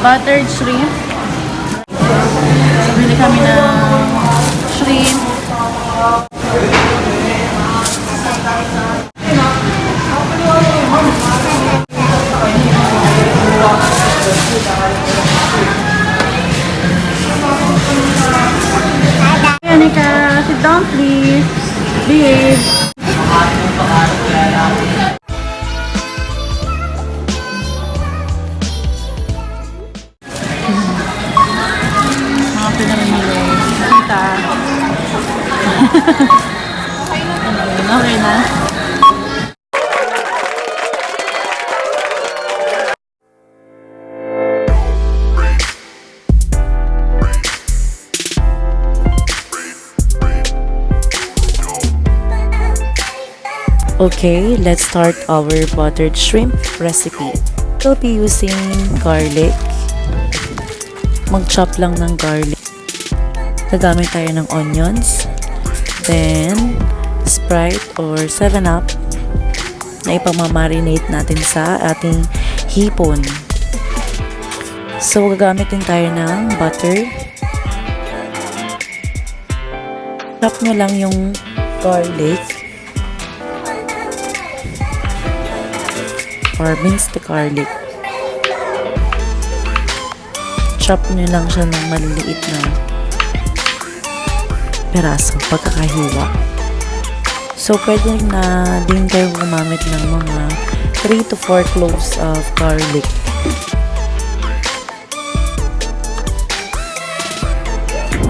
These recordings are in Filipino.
buttered shrimp. So, bili kami ng shrimp. Anika, sit down please. Behave. Mga pinamimili. Kita. Okay na. Okay, let's start our buttered shrimp recipe. We'll be using garlic. Mag-chop lang ng garlic. Gagamit tayo ng onions. Then, Sprite or 7-Up na ipamamarinate natin sa ating hipon. So, gagamit din tayo ng butter. Chop nyo lang yung garlic or minced garlic. Chop nyo lang siya ng maliliit na peraso pagkakahiwa. So, pwede na din kayo gumamit ng mga 3 to 4 cloves of garlic.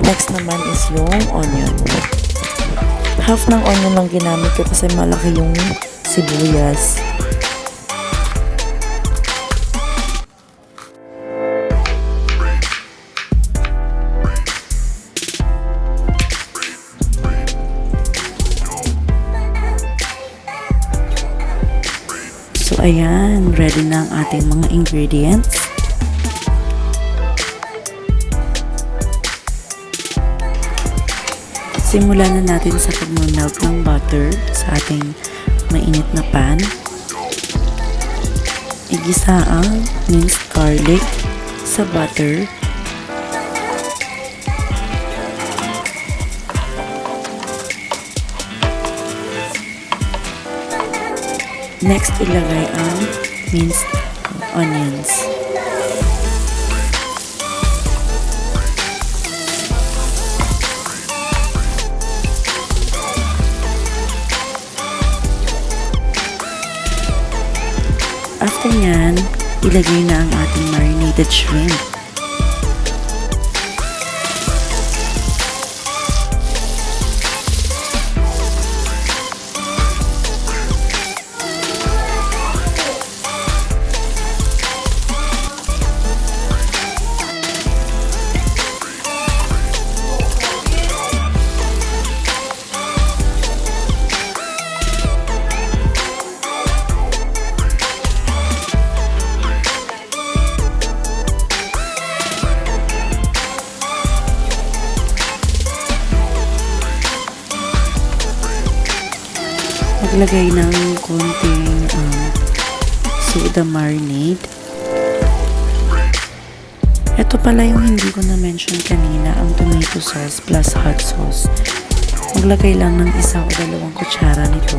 Next naman is yung onion. Half ng onion lang ginamit ko kasi malaki yung sibuyas. So, ayan, ready na ang ating mga ingredients. Simulan na natin sa pag-melt ng butter sa ating mainit na pan. Igisa ang minced garlic sa butter. Next, ilagay ang minced onions. After nyan, ilagay na ang ating marinated shrimp. Maglagay ng konting soda marinade. Ito pala yung hindi ko na-mention kanina, ang tomato sauce plus hot sauce. Maglagay lang ng 1 o 2 kutsara nito.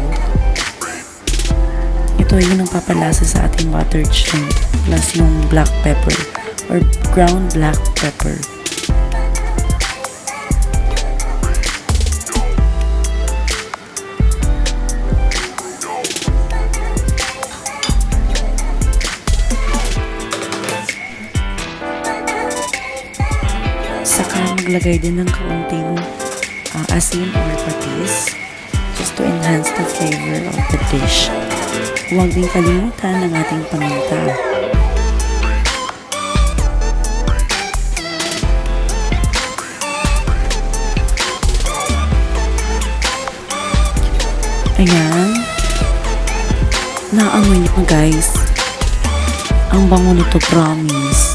Ito yung nagpapalasa sa ating buttered shrimp plus yung black pepper or ground black pepper. Saka maglagay din ng kaunting asin or patis just to enhance the flavor of the dish. Huwag din kalimutan ang ating paminta. Ayan. Naamoy niyo guys. Ang bango nito, promise.